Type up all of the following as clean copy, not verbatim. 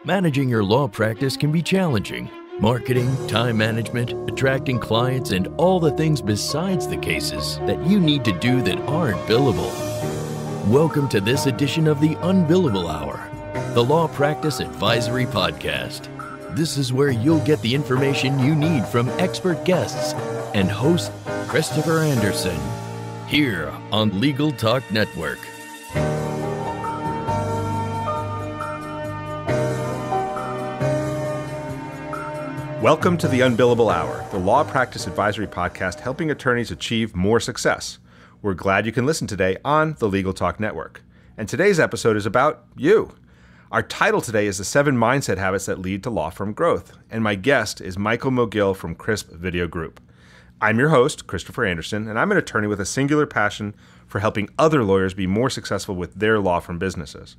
Managing your law practice can be challenging. Marketing, time management, attracting clients, and all the things besides the cases that you need to do that aren't billable. Welcome to this edition of the Un-Billable Hour, the Law Practice Advisory Podcast. This is where you'll get the information you need from expert guests and host Christopher Anderson, here on Legal Talk Network. Welcome to the Un-Billable Hour, the Law Practice Advisory Podcast helping attorneys achieve more success. We're glad you can listen today on the Legal Talk Network. And today's episode is about you. Our title today is The 7 Mindset Habits That Lead to Law Firm Growth. And my guest is Michael Mogill from Crisp Video Group. I'm your host, Christopher Anderson, and I'm an attorney with a singular passion for helping other lawyers be more successful with their law firm businesses.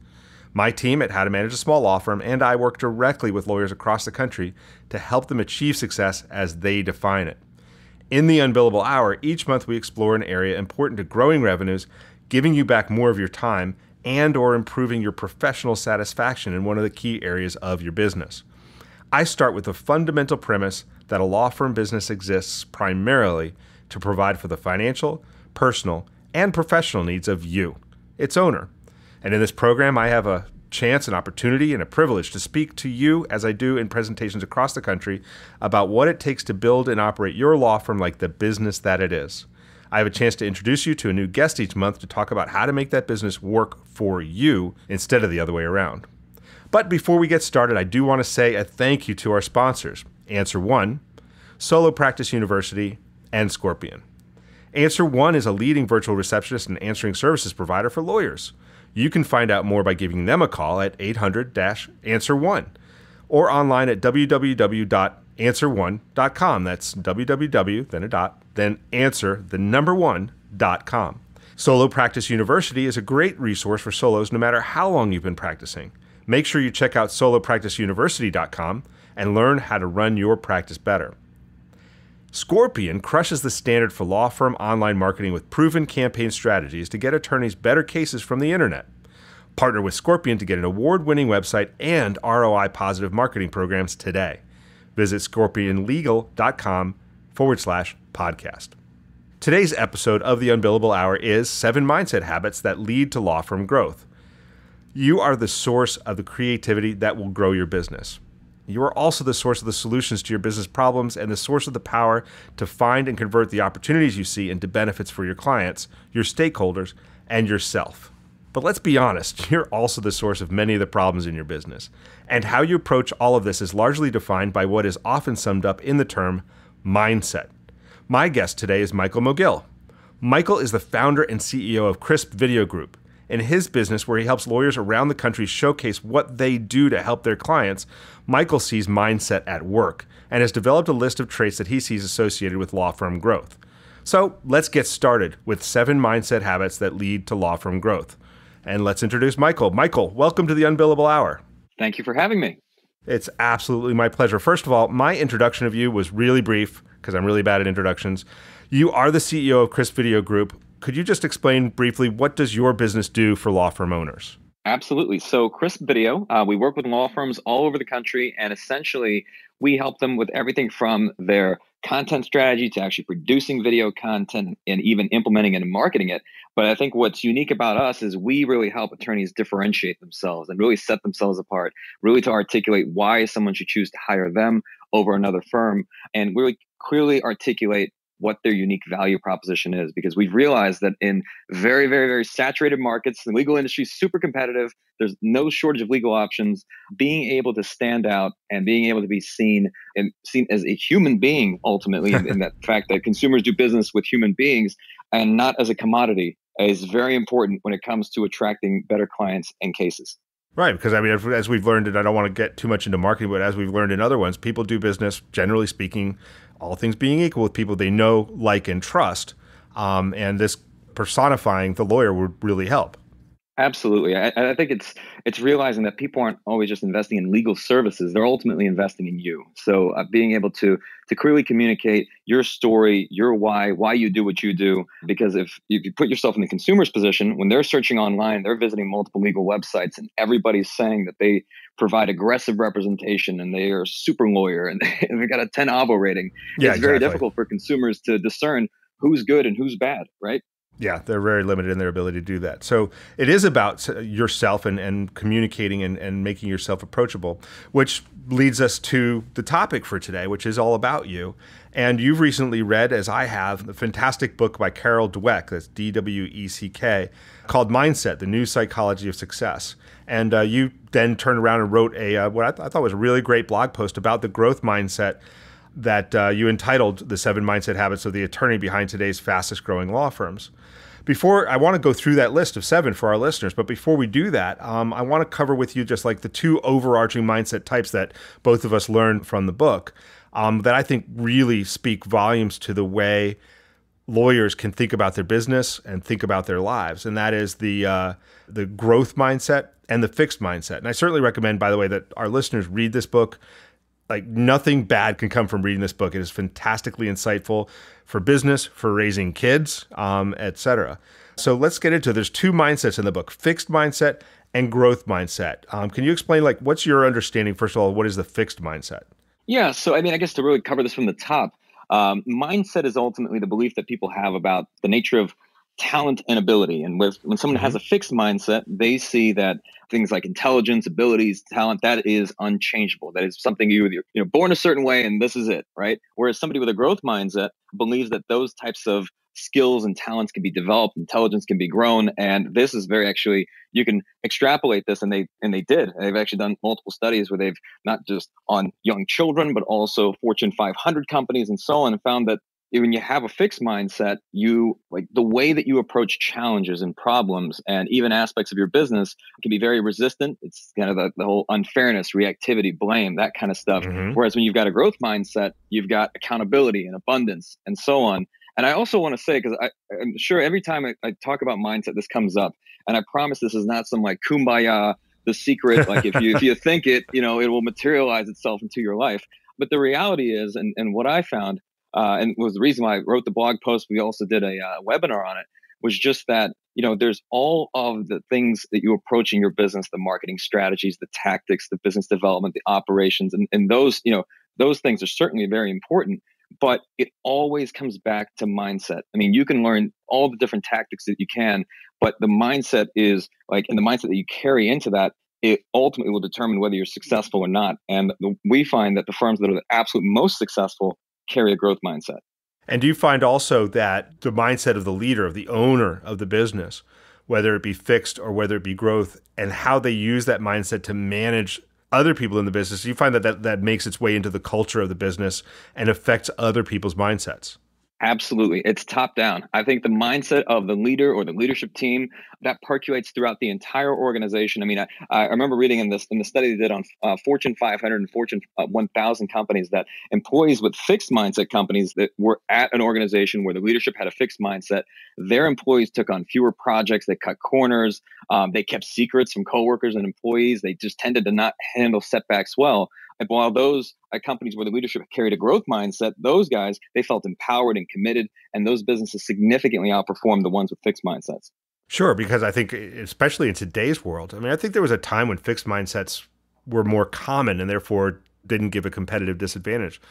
My team at How to Manage a Small Law Firm and I work directly with lawyers across the country to help them achieve success as they define it. In the Un-Billable Hour, each month we explore an area important to growing revenues, giving you back more of your time, and or improving your professional satisfaction in one of the key areas of your business. I start with the fundamental premise that a law firm business exists primarily to provide for the financial, personal, and professional needs of you, its owner. And in this program, I have a chance, an opportunity, and a privilege to speak to you, as I do in presentations across the country, about what it takes to build and operate your law firm like the business that it is. I have a chance to introduce you to a new guest each month to talk about how to make that business work for you instead of the other way around. But before we get started, I do want to say a thank you to our sponsors, Answer One, Solo Practice University, and Scorpion. Answer One is a leading virtual receptionist and answering services provider for lawyers. You can find out more by giving them a call at 800-ANSWER1 or online at www.answer1.com. That's www, then a dot, then answer, the number one.com. Solo Practice University is a great resource for solos no matter how long you've been practicing. Make sure you check out solopracticeuniversity.com and learn how to run your practice better. Scorpion crushes the standard for law firm online marketing with proven campaign strategies to get attorneys better cases from the internet. Partner with Scorpion to get an award-winning website and ROI-positive marketing programs today. Visit scorpionlegal.com/podcast. Today's episode of the Un-Billable Hour is 7 Mindset Habits That Lead to Law Firm Growth. You are the source of the creativity that will grow your business. You are also the source of the solutions to your business problems and the source of the power to find and convert the opportunities you see into benefits for your clients, your stakeholders, and yourself. But let's be honest, you're also the source of many of the problems in your business. And how you approach all of this is largely defined by what is often summed up in the term mindset. My guest today is Michael Mogill. Michael is the founder and CEO of Crisp Video Group. In his business, where he helps lawyers around the country showcase what they do to help their clients, Michael sees mindset at work and has developed a list of traits that he sees associated with law firm growth. So let's get started with 7 mindset habits that lead to law firm growth. And let's introduce Michael. Michael, welcome to the Un-Billable Hour. Thank you for having me. It's absolutely my pleasure. First of all, my introduction of you was really brief because I'm really bad at introductions. You are the CEO of Crisp Video Group. Could you just explain briefly, what does your business do for law firm owners? Absolutely. So Crisp Video, we work with law firms all over the country, and essentially we help them with everything from their content strategy to actually producing video content and even implementing it and marketing it. But I think what's unique about us is we really help attorneys differentiate themselves and really set themselves apart, really to articulate why someone should choose to hire them over another firm, and really clearly articulate what their unique value proposition is, because we've realized that in very, very, very saturated markets, the legal industry is super competitive. There's no shortage of legal options. Being able to stand out and being able to be seen as a human being, ultimately, in that fact that consumers do business with human beings and not as a commodity, is very important when it comes to attracting better clients and cases. Right, because I mean, as we've learned, and I don't want to get too much into marketing, but as we've learned in other ones, people do business, generally speaking, all things being equal, with people they know, like, and trust. And this personifying the lawyer would really help. Absolutely. I think it's realizing that people aren't always just investing in legal services. They're ultimately investing in you. So being able to clearly communicate your story, your why you do what you do. Because if you put yourself in the consumer's position, when they're searching online, they're visiting multiple legal websites and everybody's saying that they provide aggressive representation and they are a super lawyer and they've got a 10 Avo rating. Yeah, It's very exactly. difficult for consumers to discern who's good and who's bad, right? Yeah, they're very limited in their ability to do that. So it is about yourself and communicating and making yourself approachable, which leads us to the topic for today, which is all about you. And you've recently read, as I have, a fantastic book by Carol Dweck, that's Dweck, called Mindset, The New Psychology of Success. And you then turned around and wrote what I thought was a really great blog post about the growth mindset that you entitled The 7 Mindset Habits of the Attorney Behind Today's Fastest Growing Law Firms. Before, I want to go through that list of 7 for our listeners, but before we do that, I want to cover with you just like the 2 overarching mindset types that both of us learned from the book that I think really speak volumes to the way lawyers can think about their business and think about their lives. And that is the growth mindset and the fixed mindset. And I certainly recommend, by the way, that our listeners read this book. Like nothing bad can come from reading this book. It is fantastically insightful for business, for raising kids, etc. So let's get into it. There's 2 mindsets in the book, fixed mindset and growth mindset. Can you explain, like, what's your understanding, first of all, what is the fixed mindset? Yeah. So, I mean, I guess to really cover this from the top, mindset is ultimately the belief that people have about the nature of talent and ability. And when someone has a fixed mindset, they see that things like intelligence, abilities, talent, that is unchangeable. That is something you're born a certain way and this is it, right? Whereas somebody with a growth mindset believes that those types of skills and talents can be developed, intelligence can be grown. And this is you can extrapolate this, and they did. They've actually done multiple studies where they've not just on young children, but also Fortune 500 companies and so on, and found that when you have a fixed mindset, you like the way that you approach challenges and problems and even aspects of your business can be very resistant. It's kind of the whole unfairness, reactivity, blame, that kind of stuff. Whereas when you've got a growth mindset, you've got accountability and abundance and so on. And I also want to say, because I'm sure every time I talk about mindset, this comes up, and I promise this is not some like kumbaya, the secret, like if you think it, it will materialize itself into your life. But the reality is, and what I found, and was the reason why I wrote the blog post, we also did a webinar on it, was just that, there's all of the things that you approach in your business, the marketing strategies, the tactics, the business development, the operations, and those, those things are certainly very important, but it always comes back to mindset. I mean, you can learn all the different tactics that you can, but the mindset is like, and the mindset that you carry into that, it ultimately will determine whether you're successful or not. And we find that the firms that are the absolute most successful carry a growth mindset. And do you find also that the mindset of the leader, of the owner of the business, whether it be fixed or whether it be growth, and how they use that mindset to manage other people in the business, you find that makes its way into the culture of the business and affects other people's mindsets? Absolutely. It's top down. I think the mindset of the leader or the leadership team that percolates throughout the entire organization. I mean, I remember reading in the study they did on Fortune 500 and Fortune 1000 companies that employees with fixed mindset companies that were at an organization where the leadership had a fixed mindset, their employees took on fewer projects, they cut corners, they kept secrets from coworkers and employees, they just tended to not handle setbacks well. And while those companies where the leadership carried a growth mindset, those guys, they felt empowered and committed, and those businesses significantly outperformed the ones with fixed mindsets. Sure, because I think, especially in today's world, I mean, I think there was a time when fixed mindsets were more common and therefore didn't give a competitive disadvantage.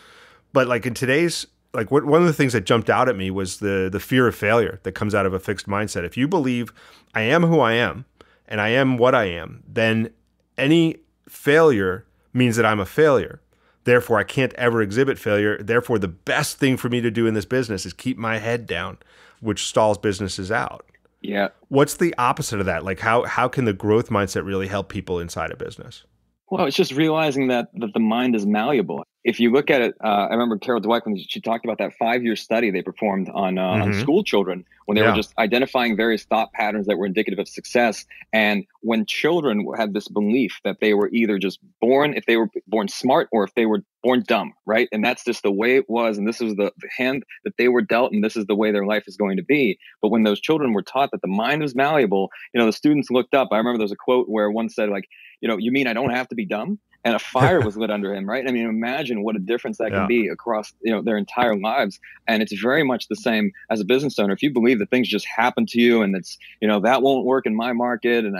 But like in today's, like one of the things that jumped out at me was the fear of failure that comes out of a fixed mindset. If you believe I am who I am and I am what I am, then any failure means that I'm a failure. Therefore, I can't ever exhibit failure. Therefore, the best thing for me to do in this business is keep my head down, which stalls businesses out. Yeah. What's the opposite of that? Like how can the growth mindset really help people inside a business? Well, it's just realizing that the mind is malleable. if you look at it, I remember Carol Dweck when she talked about that 5-year study they performed on school children when they were just identifying various thought patterns that were indicative of success. And when children had this belief that they were either just born, if they were born smart or if they were born dumb, right? And that's just the way it was. And this was the hand that they were dealt, and this is the way their life is going to be. But when those children were taught that the mind was malleable, the students looked up. I remember there was a quote where one said, like, you mean I don't have to be dumb? And a fire was lit under him, right? I mean, imagine what a difference that can be across, their entire lives. And it's very much the same as a business owner. If you believe that things just happen to you and it's, that won't work in my market, and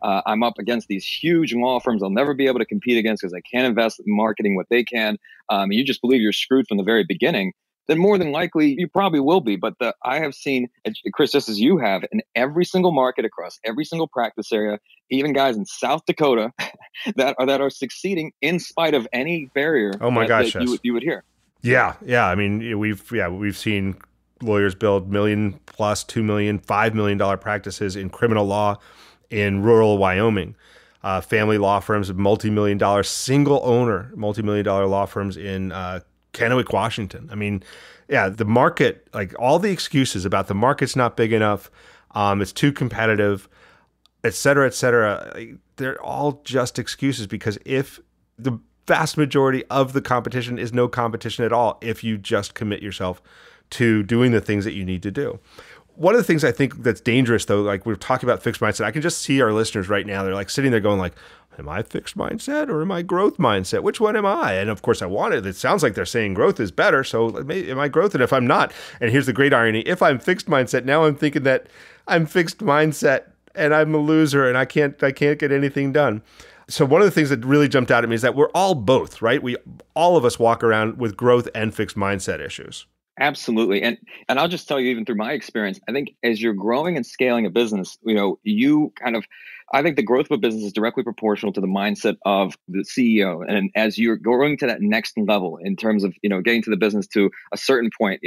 I'm up against these huge law firms I'll never be able to compete against because I can't invest in marketing what they can, and you just believe you're screwed from the very beginning, then more than likely you probably will be. But I have seen, Chris, just as you have, in every single market across every single practice area, even guys in South Dakota that are succeeding in spite of any barrier. Oh my gosh, that you would hear. Yeah. I mean, we've seen lawyers build $1 million plus, $2 million, $5 million practices in criminal law in rural Wyoming. Family law firms of multi-million-dollar single owner, multi-million-dollar law firms in Kennewick, Washington. I mean, the market, like all the excuses about the market's not big enough, it's too competitive, et cetera, they're all just excuses, because if the vast majority of the competition is no competition at all, if you just commit yourself to doing the things that you need to do. One of the things I think that's dangerous, though, like we're talking about fixed mindset, I can just see our listeners right now. They're like sitting there going like, am I fixed mindset or am I growth mindset? Which one am I? And of course I want it. It sounds like they're saying growth is better. So am I growth? And if I'm not, and here's the great irony, if I'm fixed mindset, now I'm thinking that I'm fixed mindset and I'm a loser and I can't get anything done. So one of the things that really jumped out at me is that we're all both, right? All of us walk around with growth and fixed mindset issues. Absolutely. And I'll just tell you, even through my experience, I think as you're growing and scaling a business, I think the growth of a business is directly proportional to the mindset of the CEO. And as you're going to that next level in terms of, getting to the business to a certain point,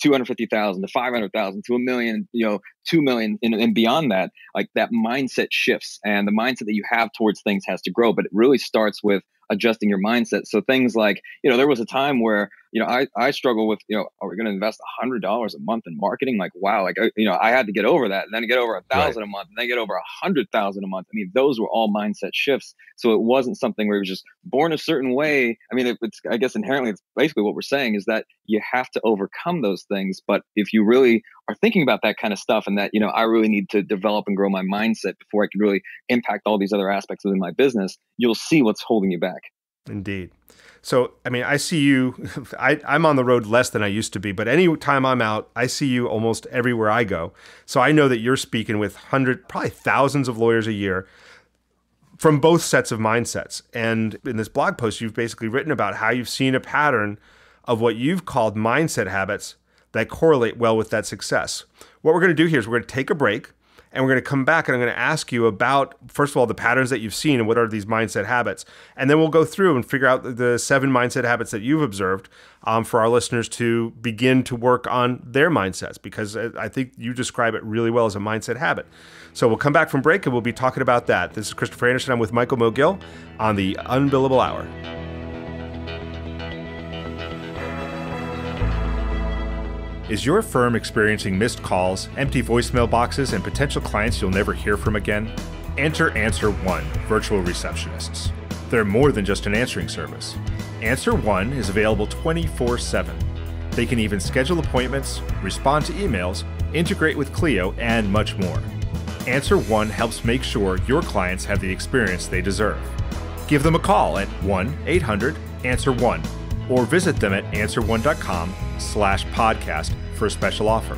250,000 to 500,000 to $1 million, 2 million and beyond that, like that mindset shifts, and the mindset that you have towards things has to grow. But it really starts with adjusting your mindset. So things like, there was a time where, I struggle with, are we going to invest $100 a month in marketing? Like, wow, like, I had to get over that, and then get over 1,000 a month, and then get over 100,000 a month. I mean, those were all mindset shifts. So it wasn't something where it was just born a certain way. I mean, I guess inherently, it's basically what we're saying is that you have to overcome those things. But if you really are thinking about that kind of stuff, and that, I really need to develop and grow my mindset before I can really impact all these other aspects within my business, you'll see what's holding you back. Indeed. So, I mean, I see you, I'm on the road less than I used to be, but any time I'm out, I see you almost everywhere I go. So I know that you're speaking with probably thousands of lawyers a year from both sets of mindsets. And in this blog post, you've basically written about how you've seen a pattern of what you've called mindset habits that correlate well with that success. What we're going to do here is we're going to take a break, and we're going to come back, and I'm going to ask you about, first of all, the patterns that you've seen and what are these mindset habits. And then we'll go through and figure out the 7 mindset habits that you've observed for our listeners to begin to work on their mindsets, because I think you describe it really well as a mindset habit. So we'll come back from break and we'll be talking about that. This is Christopher Anderson. I'm with Michael Mogill on the Un-Billable Hour. Is your firm experiencing missed calls, empty voicemail boxes, and potential clients you'll never hear from again? Enter Answer One virtual receptionists. They're more than just an answering service. Answer One is available 24/7. They can even schedule appointments, respond to emails, integrate with Clio, and much more. Answer One helps make sure your clients have the experience they deserve. Give them a call at 1-800-ANSWER1 or visit them at answer1.com/podcast for a special offer.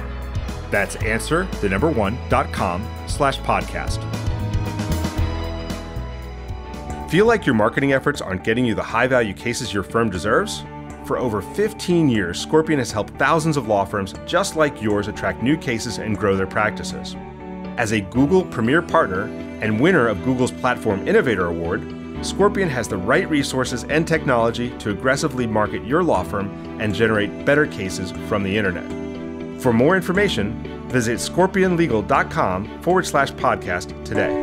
That's answer1.com/podcast. Feel like your marketing efforts aren't getting you the high-value cases your firm deserves? For over 15 years, Scorpion has helped thousands of law firms just like yours attract new cases and grow their practices. As a Google Premier Partner and winner of Google's Platform Innovator Award, Scorpion has the right resources and technology to aggressively market your law firm and generate better cases from the internet. For more information, visit scorpionlegal.com/podcast today.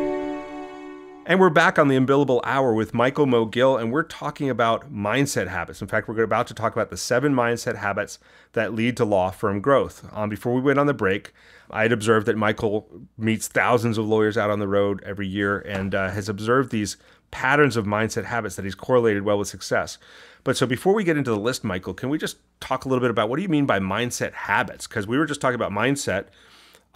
And we're back on the Un-Billable Hour with Michael Mogill, and we're talking about mindset habits. In fact, we're about to talk about the 7 mindset habits that lead to law firm growth. Before we went on the break, I had observed that Michael meets thousands of lawyers out on the road every year and has observed these patterns of mindset habits that he's correlated well with success. But so before we get into the list, Michael, can we just talk a little bit about what do you mean by mindset habits? Because we were just talking about mindset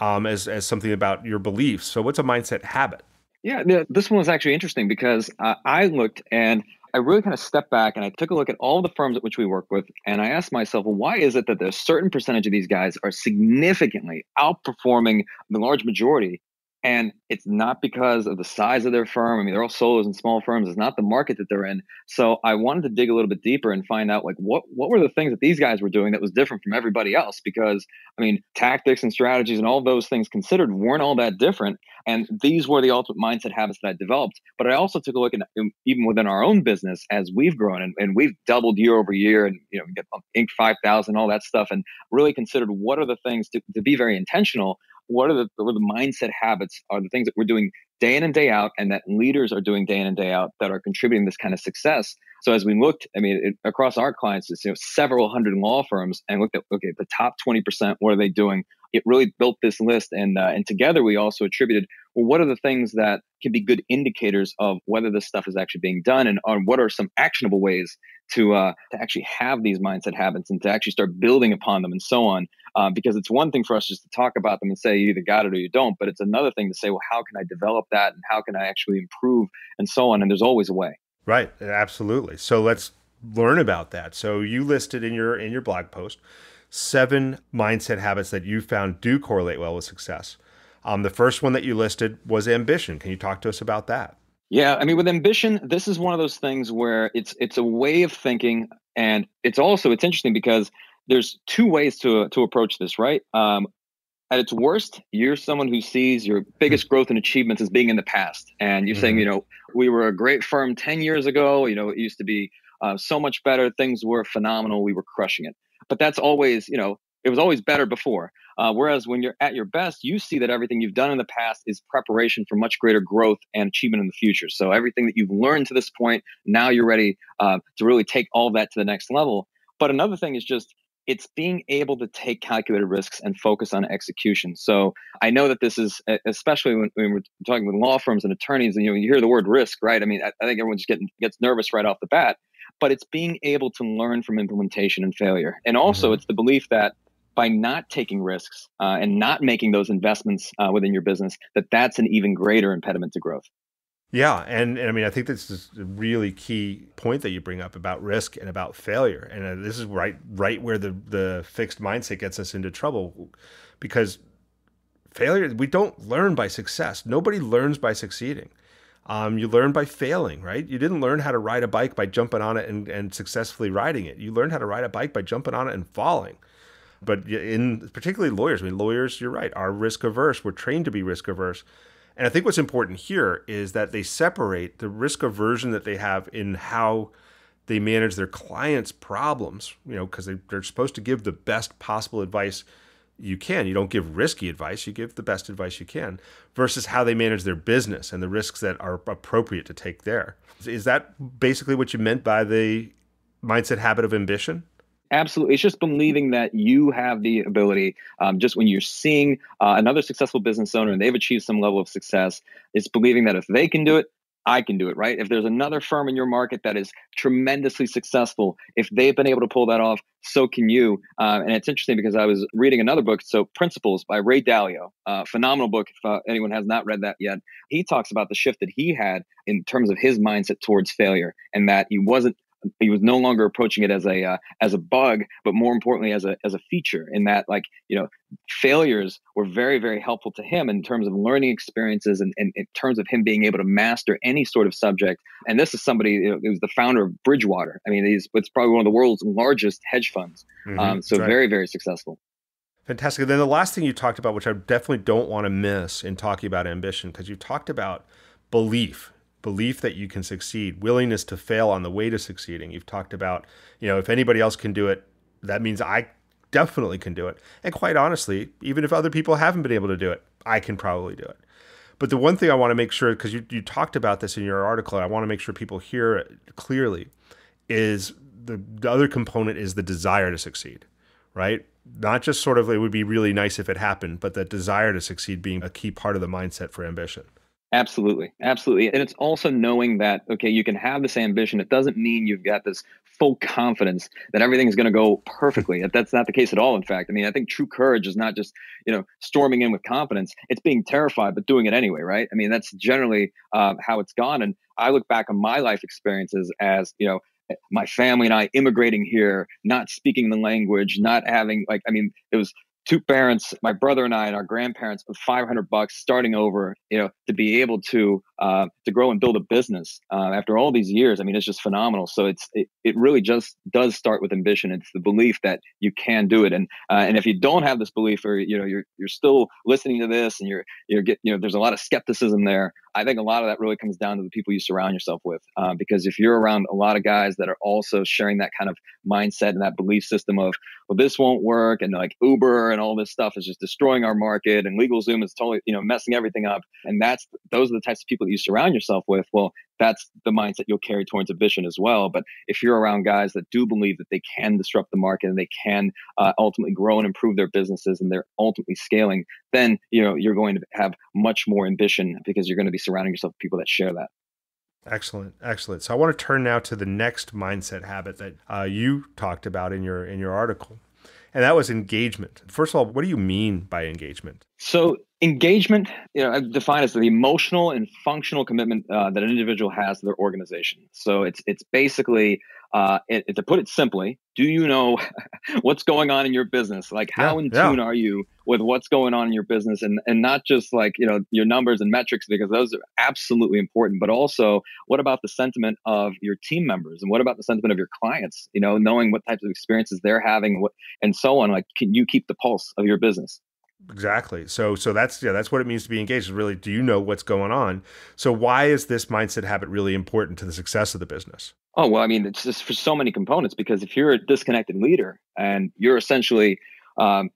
as something about your beliefs. So what's a mindset habit? Yeah, this one was actually interesting because I looked and I really kind of stepped back and I took a look at all the firms at which we work with. And I asked myself, well, why is it that there's a certain percentage of these guys are significantly outperforming the large majority? And it's not because of the size of their firm. I mean, they're all solos and small firms. It's not the market that they're in. So I wanted to dig a little bit deeper and find out like what were the things that these guys were doing that was different from everybody else? Because I mean, tactics and strategies and all those things considered weren't all that different. And these were the ultimate mindset habits that I developed. But I also took a look at even within our own business as we've grown and we've doubled year over year and, you know, we get Inc. 5,000, all that stuff, and really considered what are the things to be very intentional. What are the mindset habits are the things that we're doing day in and day out and that leaders are doing day in and day out that are contributing this kind of success. So as we looked, I mean, across our clients, it's, you know, several hundred law firms and looked at, okay, the top 20%, what are they doing? It really built this list. And together we also attributed, well, what are the things that can be good indicators of whether this stuff is actually being done and what are some actionable ways to actually have these mindset habits and to actually start building upon them and so on. Because it's one thing for us just to talk about them and say you either got it or you don't, but it's another thing to say, well, how can I develop that and how can I actually improve and so on? And there's always a way. Right. Absolutely. So let's learn about that. So you listed in your blog post 7 mindset habits that you found do correlate well with success. The first one that you listed was ambition. Can you talk to us about that? Yeah, I mean, with ambition, this is one of those things where it's a way of thinking, and it's interesting because there's 2 ways to approach this, right? At its worst, you're someone who sees your biggest growth and achievements as being in the past, and you're saying, you know, we were a great firm 10 years ago. You know, it used to be so much better. Things were phenomenal. We were crushing it. But that's always, you know, it was always better before. Whereas when you're at your best, you see that everything you've done in the past is preparation for much greater growth and achievement in the future. So everything that you've learned to this point, now you're ready to really take all of that to the next level. But another thing is just, it's being able to take calculated risks and focus on execution. So I know that this is, especially when we're talking with law firms and attorneys, and you hear the word risk, right? I mean, I think everyone just gets nervous right off the bat, but it's being able to learn from implementation and failure. And also it's the belief that by not taking risks and not making those investments within your business, that's an even greater impediment to growth. Yeah. And I mean, I think this is a really key point that you bring up about risk and about failure. And this is right where the fixed mindset gets us into trouble, because failure, we don't learn by success. Nobody learns by succeeding. You learn by failing, right? You didn't learn how to ride a bike by jumping on it and successfully riding it. You learned how to ride a bike by jumping on it and falling. But in particularly lawyers, I mean, lawyers, you're right, are risk averse. We're trained to be risk averse. And I think what's important here is that they separate the risk aversion that they have in how they manage their clients' problems, you know, because they're supposed to give the best possible advice you can. You don't give risky advice, you give the best advice you can, versus how they manage their business and the risks that are appropriate to take there. Is that basically what you meant by the mindset habit of ambition? Absolutely. It's just believing that you have the ability, just when you're seeing another successful business owner and they've achieved some level of success, it's believing that if they can do it, I can do it, right? If there's another firm in your market that is tremendously successful, if they've been able to pull that off, so can you. And it's interesting because I was reading another book, so Principles by Ray Dalio, phenomenal book if anyone has not read that yet. He talks about the shift that he had in terms of his mindset towards failure, and that he was no longer approaching it as a bug, but more importantly as a feature, in that, like, you know, failures were very, very helpful to him in terms of learning experiences and in terms of him being able to master any sort of subject. And this is somebody, you know, he was the founder of Bridgewater. I mean, it's probably one of the world's largest hedge funds. So right. Very, very successful. Fantastic. And then the last thing you talked about, which I definitely don't want to miss in talking about ambition, because you talked about belief that you can succeed, willingness to fail on the way to succeeding. You've talked about, you know, if anybody else can do it, that means I definitely can do it. And quite honestly, even if other people haven't been able to do it, I can probably do it. But the one thing I want to make sure, because you talked about this in your article, I want to make sure people hear it clearly, is the other component is the desire to succeed, right? Not just sort of, it would be really nice if it happened, but the desire to succeed being a key part of the mindset for ambition. Absolutely. Absolutely. And it's also knowing that, okay, you can have this ambition. It doesn't mean you've got this full confidence that everything is going to go perfectly. That's not the case at all. In fact, I mean, I think true courage is not just, storming in with confidence. It's being terrified, but doing it anyway, right? I mean, that's generally how it's gone. And I look back on my life experiences as, my family and I immigrating here, not speaking the language, not having it was two parents, my brother and I, and our grandparents with $500 starting over, to be able to grow and build a business after all these years. I mean, it's just phenomenal. So it really just does start with ambition. It's the belief that you can do it. And if you don't have this belief, or you're still listening to this, and there's a lot of skepticism there. I think a lot of that really comes down to the people you surround yourself with. Because if you're around a lot of guys that are also sharing that kind of mindset and that belief system of, well, this won't work, and like Uber and all this stuff is just destroying our market, and LegalZoom is totally, messing everything up. And those are the types of people that you surround yourself with. Well, that's the mindset you'll carry towards ambition as well. But if you're around guys that do believe that they can disrupt the market and they can ultimately grow and improve their businesses, and they're ultimately scaling, then you're going to have much more ambition, because you're going to be surrounding yourself with people that share that. Excellent. So I want to turn now to the next mindset habit that you talked about in your article, and that was engagement. First of all, what do you mean by engagement? So engagement, I define as the emotional and functional commitment that an individual has to their organization. So it's basically, to put it simply, do you know what's going on in your business? Like, how in tune are you with what's going on in your business, and not just like, your numbers and metrics, because those are absolutely important, but also what about the sentiment of your team members, and what about the sentiment of your clients, knowing what types of experiences they're having, and so on. Like, can you keep the pulse of your business? Exactly. So that's what it means to be engaged, is really, do you know what's going on? So why is this mindset habit really important to the success of the business? Oh, well, I mean, it's just for so many components, because if you're a disconnected leader and you're essentially,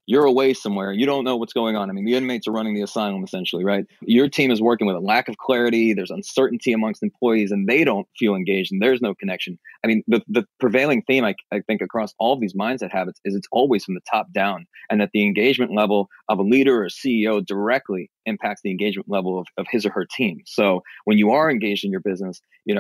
you're away somewhere, you don't know what's going on. I mean, the inmates are running the asylum essentially, right? Your team is working with a lack of clarity. There's uncertainty amongst employees, and they don't feel engaged, and there's no connection. I mean, the prevailing theme, I think, across all of these mindset habits is it's always from the top down, and that the engagement level of a leader or a CEO directly impacts the engagement level of his or her team. So when you are engaged in your business, you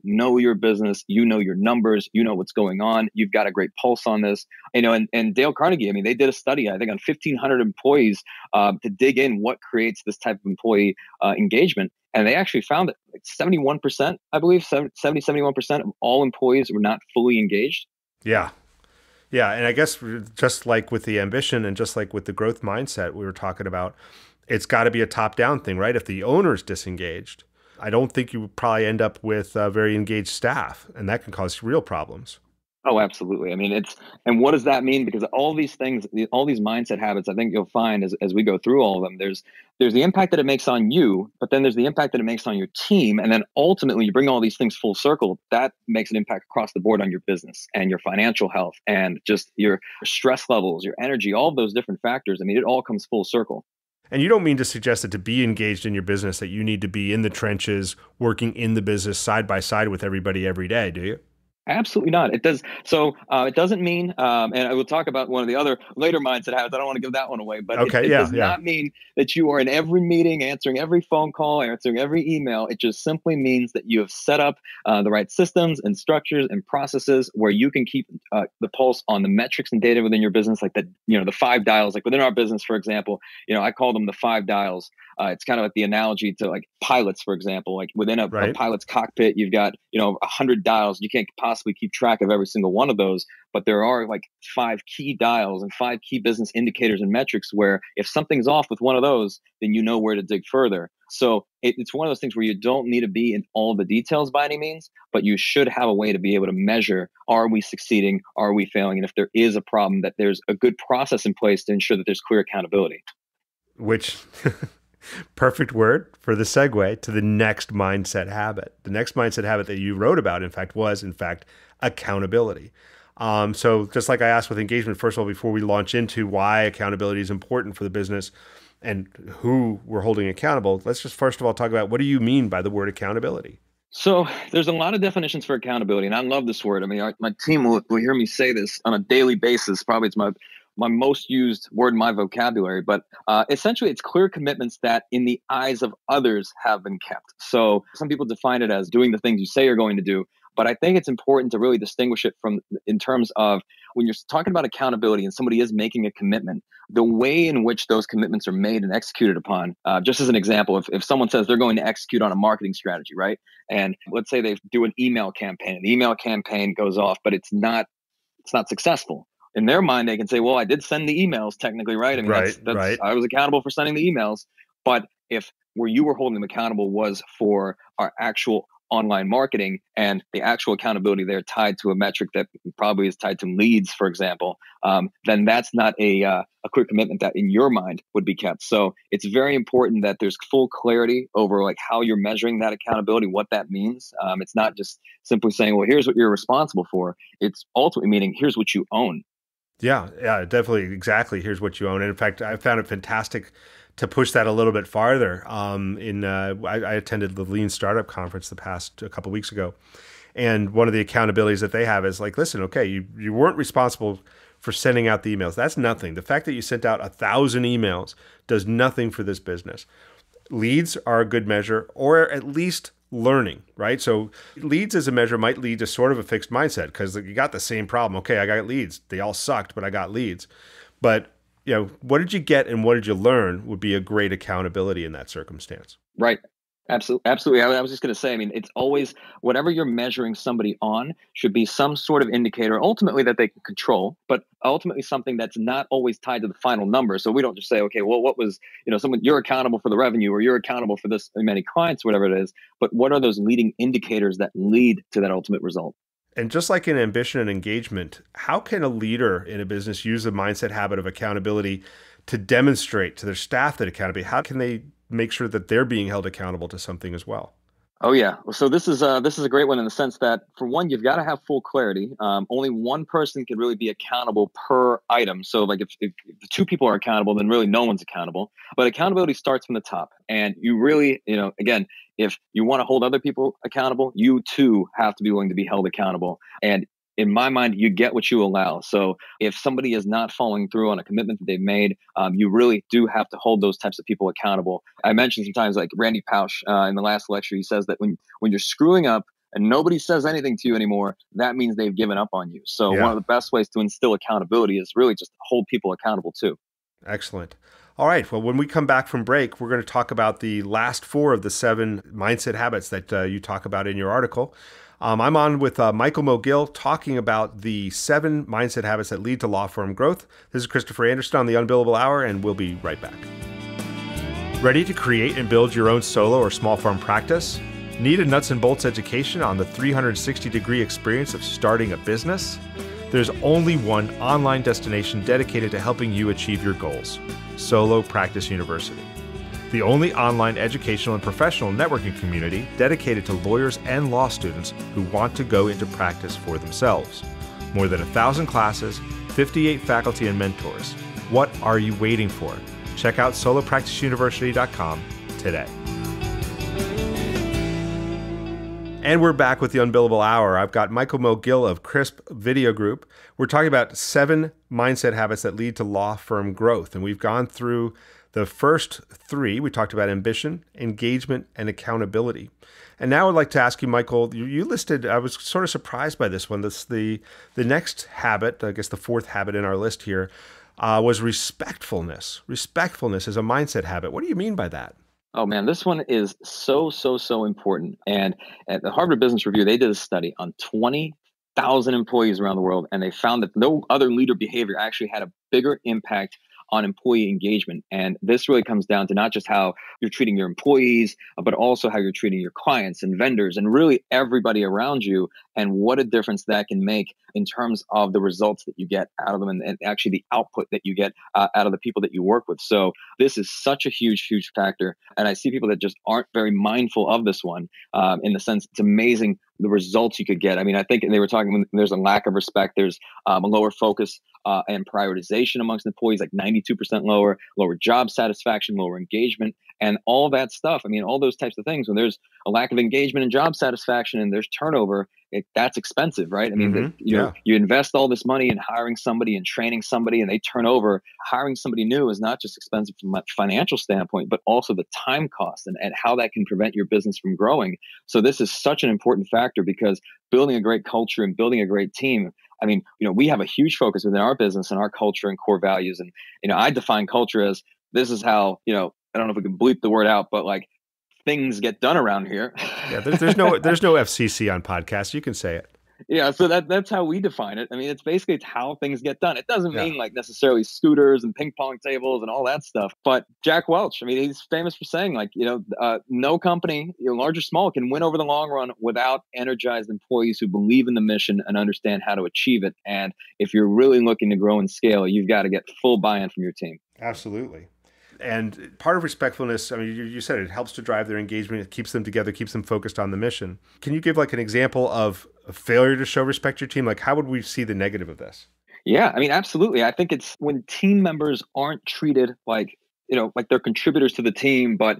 know your business, your numbers, what's going on. You've got a great pulse on this, and Dale Carnegie, I mean, they did a study, I think, on 1,500 employees to dig in what creates this type of employee engagement. And they actually found that like 71%, I believe, 71% of all employees were not fully engaged. Yeah. Yeah. And I guess just like with the ambition, and just like with the growth mindset we were talking about, it's got to be a top-down thing, right? If the owner's disengaged, I don't think you would probably end up with a very engaged staff, and that can cause real problems. Oh, absolutely. I mean, and what does that mean? Because all these things, all these mindset habits, I think you'll find as we go through all of them, there's the impact that it makes on you, but then there's the impact that it makes on your team. And then ultimately you bring all these things full circle, that makes an impact across the board on your business and your financial health and just your stress levels, your energy, all of those different factors. I mean, it all comes full circle. And you don't mean to suggest that to be engaged in your business, that you need to be in the trenches, working in the business side by side with everybody every day, do you? Absolutely not. It does. So it doesn't mean, and I will talk about one of the other later mindset habits. I don't want to give that one away, but it does not mean that you are in every meeting, answering every phone call, answering every email. It just simply means that you have set up the right systems and structures and processes where you can keep the pulse on the metrics and data within your business, like the 5 dials. Like within our business, for example, I call them the 5 dials. It's kind of like the analogy to like pilots, for example. Like within a pilot's cockpit, you've got 100 dials. You can't possibly keep track of every single one of those, but there are like 5 key dials and 5 key business indicators and metrics where if something's off with one of those, then you know where to dig further. So it's one of those things where you don't need to be in all the details by any means, but you should have a way to be able to measure, are we succeeding? Are we failing? And if there is a problem, that there's a good process in place to ensure that there's clear accountability. Which perfect word for the segue to the next mindset habit. The next mindset habit that you wrote about, in fact, was accountability. So just like I asked with engagement, first of all, before we launch into why accountability is important for the business, and who we're holding accountable, let's just first of all talk about what do you mean by the word accountability? So there's a lot of definitions for accountability, and I love this word. I mean, my team will hear me say this on a daily basis. Probably it's my most used word in my vocabulary, but essentially it's clear commitments that in the eyes of others have been kept. So some people define it as doing the things you say you're going to do, but I think it's important to really distinguish it from in terms of when you're talking about accountability and somebody is making a commitment, the way in which those commitments are made and executed upon. Just as an example, if someone says they're going to execute on a marketing strategy, right? And let's say they do an email campaign, the email campaign goes off, but it's not successful. In their mind, they can say, well, I did send the emails technically, right? I mean, Right. I was accountable for sending the emails. But if where you were holding them accountable was for our actual online marketing and the actual accountability there tied to a metric that probably is tied to leads, for example, then that's not a clear commitment that in your mind would be kept. So it's very important that there's full clarity over like how you're measuring that accountability, what that means. It's not just simply saying, well, here's what you're responsible for. It's ultimately meaning here's what you own. Yeah, definitely. Exactly. Here's what you own. And in fact, I found it fantastic to push that a little bit farther. I attended the Lean Startup Conference a couple of weeks ago. And one of the accountabilities that they have is like, listen, okay, you weren't responsible for sending out the emails. That's nothing. The fact that you sent out 1,000 emails does nothing for this business. Leads are a good measure, or at least learning, right? So leads as a measure might lead to sort of a fixed mindset because you got the same problem. Okay, I got leads. They all sucked, but I got leads. But what did you get and what did you learn would be a great accountability in that circumstance. Right. Absolutely. I was just going to say, I mean, it's always whatever you're measuring somebody on should be some sort of indicator ultimately that they can control, but ultimately something that's not always tied to the final number. So we don't just say, okay, well, what was, someone, you're accountable for the revenue or you're accountable for this many clients, whatever it is, but what are those leading indicators that lead to that ultimate result? And just like in ambition and engagement, how can a leader in a business use the mindset habit of accountability to demonstrate to their staff that accountability? How can they make sure that they're being held accountable to something as well? Oh yeah. So this is a great one in the sense that for one, you've got to have full clarity. Only one person can really be accountable per item. So like if two people are accountable, then really no one's accountable. But accountability starts from the top, and you really, again, if you want to hold other people accountable, you too have to be willing to be held accountable. And in my mind, you get what you allow. So if somebody is not following through on a commitment that they've made, you really do have to hold those types of people accountable. I mentioned sometimes like Randy Pausch in the last lecture, he says that when you're screwing up and nobody says anything to you anymore, that means they've given up on you. So one of the best ways to instill accountability is really just hold people accountable too. Excellent. All right. Well, when we come back from break, we're going to talk about the last 4 of the 7 mindset habits that you talk about in your article. I'm on with Michael Mogill talking about the 7 mindset habits that lead to law firm growth. This is Christopher Anderson on the Un-Billable Hour, and we'll be right back. Ready to create and build your own solo or small firm practice? Need a nuts and bolts education on the 360-degree experience of starting a business? There's only one online destination dedicated to helping you achieve your goals, Solo Practice University. The only online educational and professional networking community dedicated to lawyers and law students who want to go into practice for themselves. More than 1,000 classes, 58 faculty and mentors. What are you waiting for? Check out solopracticeuniversity.com today. And we're back with the Un-Billable Hour. I've got Michael Mogill of Crisp Video Group. We're talking about 7 mindset habits that lead to law firm growth. And we've gone through the first 3. We talked about ambition, engagement, and accountability. And now I'd like to ask you, Michael, you listed, I was sort of surprised by this one. The next habit, I guess the 4th habit in our list here, was respectfulness. Respectfulness is a mindset habit. What do you mean by that? Oh man, this one is so important. And at the Harvard Business Review, they did a study on 20,000 employees around the world, and they found that no other leader behavior actually had a bigger impact on employee engagement. And this really comes down to not just how you're treating your employees, but also how you're treating your clients and vendors and really everybody around you, and what a difference that can make in terms of the results that you get out of them and actually the output that you get out of the people that you work with. So this is such a huge factor. And I see people that just aren't very mindful of this one in the sense it's amazing the results you could get. I mean, I think they were talking when there's a lack of respect, there's a lower focus and prioritization amongst employees, like 92% lower job satisfaction, lower engagement, and all that stuff. I mean, all those types of things. When there's a lack of engagement and job satisfaction and there's turnover, that's expensive, right? I mean, you invest all this money in hiring somebody and training somebody and they turn over. Hiring somebody new is not just expensive from a financial standpoint, but also the time cost and how that can prevent your business from growing. So this is such an important factor, because building a great culture and building a great team, I mean, we have a huge focus within our business and our culture and core values. And, I define culture as, this is how, I don't know if we can bleep the word out, but like, things get done around here. Yeah, there's no FCC on podcasts. You can say it. Yeah, so that's how we define it. I mean, it's how things get done. It doesn't mean like necessarily scooters and ping pong tables and all that stuff. But Jack Welch, I mean, he's famous for saying, like, no company, large or small, can win over the long run without energized employees who believe in the mission and understand how to achieve it. And if you're really looking to grow and scale, you've got to get full buy-in from your team. Absolutely. And part of respectfulness, I mean, you said it helps to drive their engagement. It keeps them together, keeps them focused on the mission. Can you give like an example of a failure to show respect to your team? Like, how would we see the negative of this? Yeah, I mean, absolutely. I think it's when team members aren't treated like, like they're contributors to the team, but,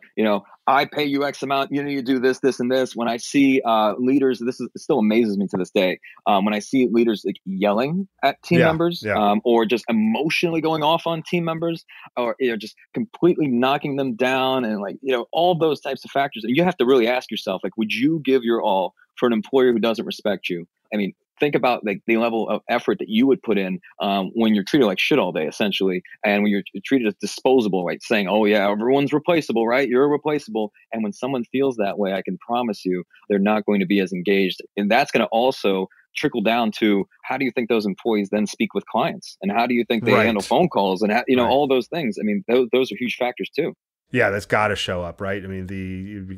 I pay you X amount, you do this, this, and this. When I see leaders, it still amazes me to this day. When I see leaders like yelling at team members, or just emotionally going off on team members, or just completely knocking them down, and like, all those types of factors. And you have to really ask yourself, like, would you give your all for an employer who doesn't respect you? I mean, think about like the level of effort that you would put in when you're treated like shit all day, essentially, and when you're treated as disposable, right? Saying, "Oh yeah, everyone's replaceable, right? You're replaceable." And when someone feels that way, I can promise you, they're not going to be as engaged, and that's going to also trickle down to how do you think those employees then speak with clients, and how do you think they handle phone calls, and all those things. I mean, those are huge factors too. Yeah, that's got to show up, right? I mean,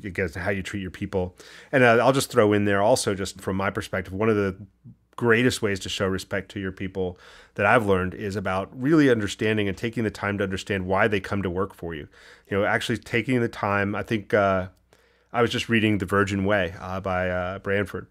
it gets how you treat your people. And I'll just throw in there also, just from my perspective, one of the greatest ways to show respect to your people that I've learned is about really understanding and taking the time to understand why they come to work for you. Actually taking the time. I think I was just reading The Virgin Way by Branford,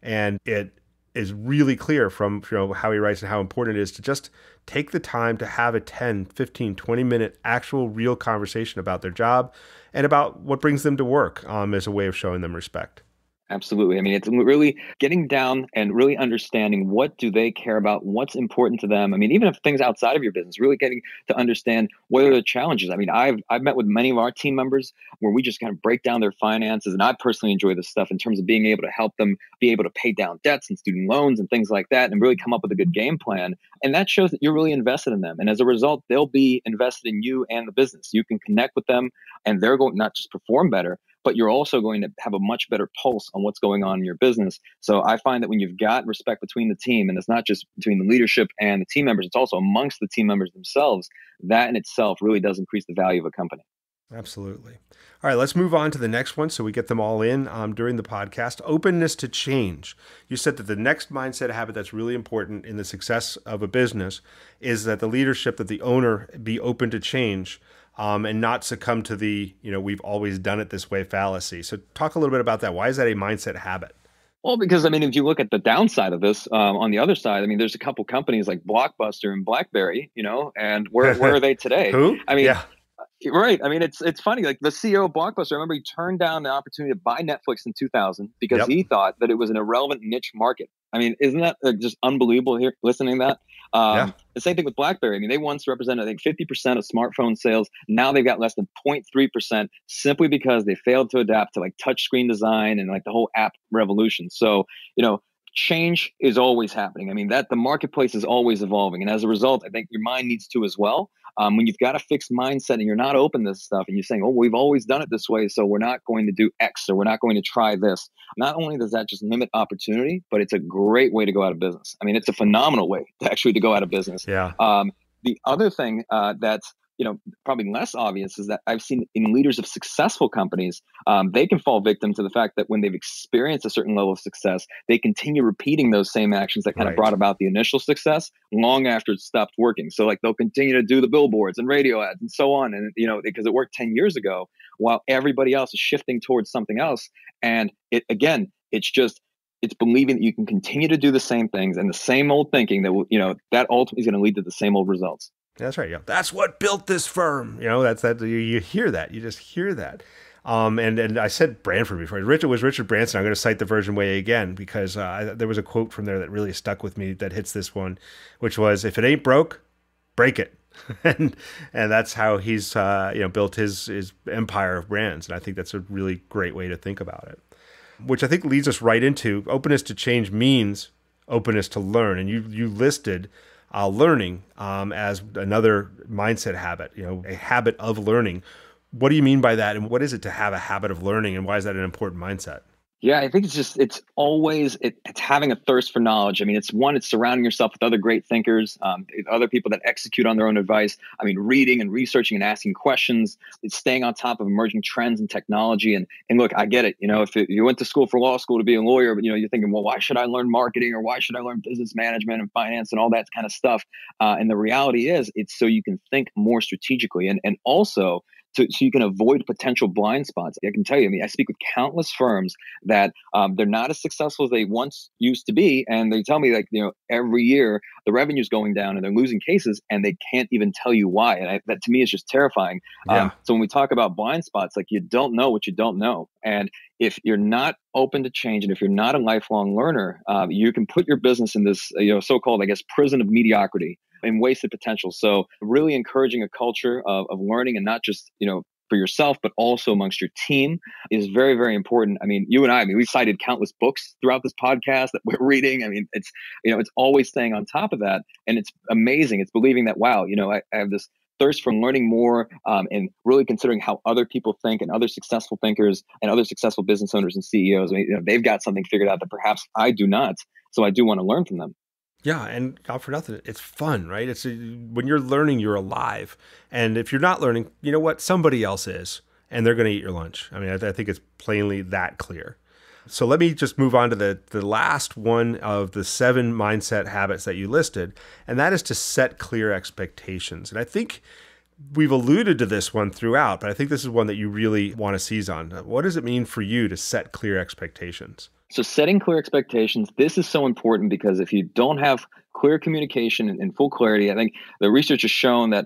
and it is really clear from how he writes and how important it is to just take the time to have a 10, 15, 20-minute actual real conversation about their job and about what brings them to work as a way of showing them respect. Absolutely. I mean, it's really getting down and really understanding what do they care about, what's important to them. I mean, even if things outside of your business, really getting to understand what are the challenges. I mean, I've met with many of our team members where we just kind of break down their finances. And I personally enjoy this stuff in terms of being able to help them be able to pay down debts and student loans and things like that, and really come up with a good game plan. And that shows that you're really invested in them. And as a result, they'll be invested in you and the business. You can connect with them, and they're going to not just perform better, but you're also going to have a much better pulse on what's going on in your business. So I find that when you've got respect between the team, and it's not just between the leadership and the team members, it's also amongst the team members themselves, that in itself really does increase the value of a company. Absolutely. All right, let's move on to the next one so we get them all in during the podcast. Openness to change. You said that the next mindset habit that's really important in the success of a business is that the leadership, that the owner be open to change. And not succumb to the, we've always done it this way fallacy. So talk a little bit about that. Why is that a mindset habit? Well, because, I mean, if you look at the downside of this, on the other side, I mean, there's a couple companies like Blockbuster and BlackBerry, and where are they today? Who? I mean, right. I mean, it's funny. Like the CEO of Blockbuster, I remember he turned down the opportunity to buy Netflix in 2000 because he thought that it was an irrelevant niche market. I mean, isn't that just unbelievable here, listening to that? The same thing with BlackBerry. I mean, they once represented, I think, 50% of smartphone sales. Now they've got less than 0.3% simply because they failed to adapt to like touchscreen design and like the whole app revolution. So, change is always happening. I mean, that the marketplace is always evolving. And as a result, I think your mind needs to as well. When you've got a fixed mindset and you're not open to this stuff and you're saying, oh, we've always done it this way, so we're not going to do X, or we're not going to try this. Not only does that just limit opportunity, but it's a great way to go out of business. I mean, it's a phenomenal way to go out of business. Yeah. The other thing that's probably less obvious is that I've seen in leaders of successful companies, they can fall victim to the fact that when they've experienced a certain level of success, they continue repeating those same actions that kind of brought about the initial success long after it stopped working. So like they'll continue to do the billboards and radio ads and so on. And, because it worked 10 years ago while everybody else is shifting towards something else. And it's just, it's believing that you can continue to do the same things and the same old thinking that, that ultimately is going to lead to the same old results. That's right. Yeah. That's what built this firm. You hear that. You just hear that. And I said Branford before. Richard Branson. I'm going to cite the Virgin Way again because there was a quote from there that really stuck with me that hits this one, which was, "If it ain't broke, break it." and that's how he's built his empire of brands. And I think that's a really great way to think about it, which I think leads us right into openness to change means openness to learn. And you listed learning as another mindset habit, a habit of learning. What do you mean by that? And what is it to have a habit of learning? And why is that an important mindset? Yeah, I think it's always having a thirst for knowledge. I mean, it's surrounding yourself with other great thinkers, other people that execute on their own advice. I mean, reading and researching and asking questions. It's staying on top of emerging trends and technology. And look, I get it. If you went to school for law school to be a lawyer, but you're thinking, well, why should I learn marketing or why should I learn business management and finance and all that kind of stuff? And the reality is, it's so you can think more strategically and also so you can avoid potential blind spots. I can tell you, I speak with countless firms that they're not as successful as they once used to be. And they tell me every year the revenue's going down and they're losing cases and they can't even tell you why. And that to me is just terrifying. Yeah. So when we talk about blind spots, you don't know what you don't know. And if you're not open to change and if you're not a lifelong learner, you can put your business in this so-called, prison of mediocrity and wasted potential. So really encouraging a culture of learning and not just, for yourself, but also amongst your team is very, very important. You and I we've cited countless books throughout this podcast that we're reading. It's always staying on top of that. And it's amazing. It's believing that, wow, I have this thirst for learning more and really considering how other people think and other successful thinkers and other successful business owners and CEOs, they've got something figured out that perhaps I do not. So I do want to learn from them. Yeah, and not for nothing, it's fun, right? When you're learning, you're alive. And if you're not learning, you know what? Somebody else is, and they're going to eat your lunch. I think it's plainly that clear. So let me just move on to the last one of the 7 mindset habits that you listed, and that is to set clear expectations. And I think we've alluded to this one throughout, but I think this is one that you really want to seize on. What does it mean for you to set clear expectations? So setting clear expectations, this is so important because if you don't have clear communication and full clarity, I think the research has shown that,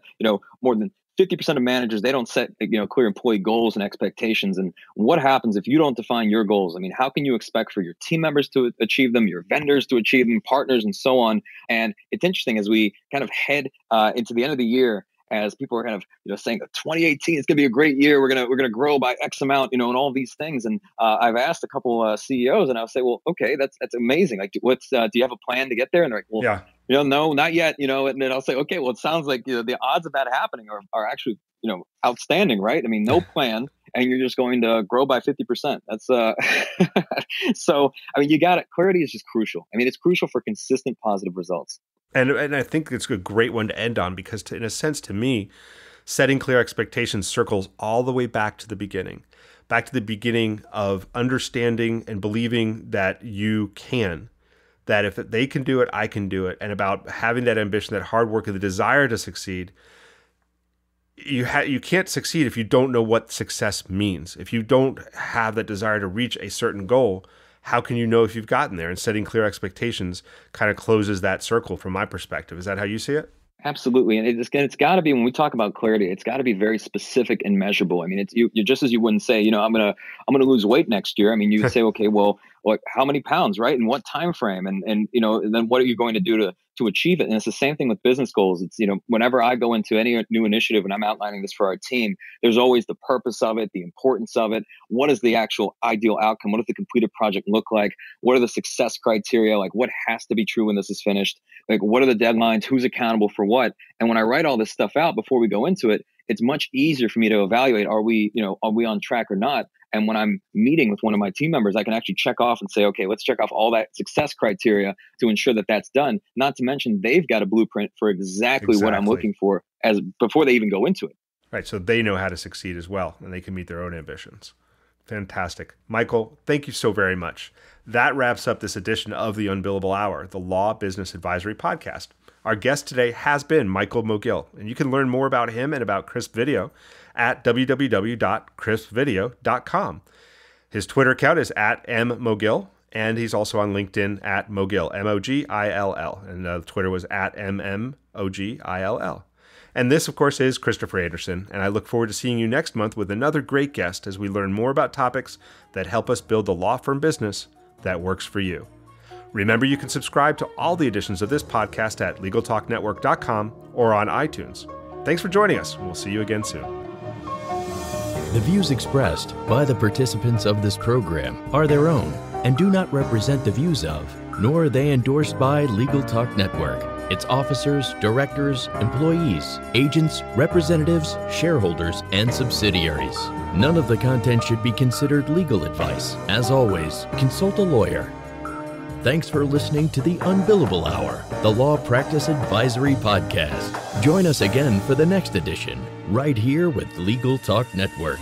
more than 50% of managers, they don't set, clear employee goals and expectations. And what happens if you don't define your goals? How can you expect for your team members to achieve them, your vendors to achieve them, partners, and so on? And it's interesting as we kind of head into the end of the year, as people are kind of saying 2018 is going to be a great year. We're gonna grow by X amount, and all these things. And I've asked a couple CEOs, and I'll say, well, okay, that's amazing. Do you have a plan to get there? And they're like, well, yeah. No, not yet. And then I'll say, okay, well, it sounds like the odds of that happening are actually outstanding, right? No plan, and you're just going to grow by 50%. That's so. You got it. Clarity is just crucial. It's crucial for consistent positive results. And I think it's a great one to end on because, in a sense, to me, setting clear expectations circles all the way back to the beginning of understanding and believing that you can, that if they can do it, I can do it, and about having that ambition, that hard work, and the desire to succeed. You can't succeed if you don't know what success means. If you don't have that desire to reach a certain goal, how can you know if you've gotten there? And setting clear expectations kind of closes that circle from my perspective. Is that how you see it? Absolutely. And it's got to be, when we talk about clarity, it's got to be very specific and measurable. It's you just as you wouldn't say, I'm going to lose weight next year. You could say, okay, well, how many pounds, right? And what time frame? And then what are you going to do to achieve it? And it's the same thing with business goals. It's, whenever I go into any new initiative and I'm outlining this for our team, there's always the purpose of it, the importance of it. What is the actual ideal outcome? What does the completed project look like? What are the success criteria? What has to be true when this is finished? What are the deadlines? Who's accountable for what? And when I write all this stuff out before we go into it, it's much easier for me to evaluate, are we on track or not? And when I'm meeting with one of my team members, I can actually check off and say, okay, let's check off all that success criteria to ensure that that's done. Not to mention they've got a blueprint for exactly what I'm looking for as before they even go into it. Right. So they know how to succeed as well, and they can meet their own ambitions. Fantastic. Michael, thank you so very much. That wraps up this edition of the Un-Billable Hour, the Law Business Advisory Podcast. Our guest today has been Michael Mogill, and you can learn more about him and about Crisp Video at www.crispvideo.com. His Twitter account is @mmogill, And he's also on LinkedIn at Mogill, M-O-G-I-L-L. And Twitter was at M-M-O-G-I-L-L. And this, of course, is Christopher Anderson. And I look forward to seeing you next month with another great guest as we learn more about topics that help us build the law firm business that works for you. Remember, you can subscribe to all the editions of this podcast at LegalTalkNetwork.com or on iTunes. Thanks for joining us. We'll see you again soon. The views expressed by the participants of this program are their own and do not represent the views of, nor are they endorsed by Legal Talk Network, its officers, directors, employees, agents, representatives, shareholders, and subsidiaries. None of the content should be considered legal advice. As always, consult a lawyer. Thanks for listening to the Un-Billable Hour, the Law Practice Advisory Podcast. Join us again for the next edition, right here with Legal Talk Network.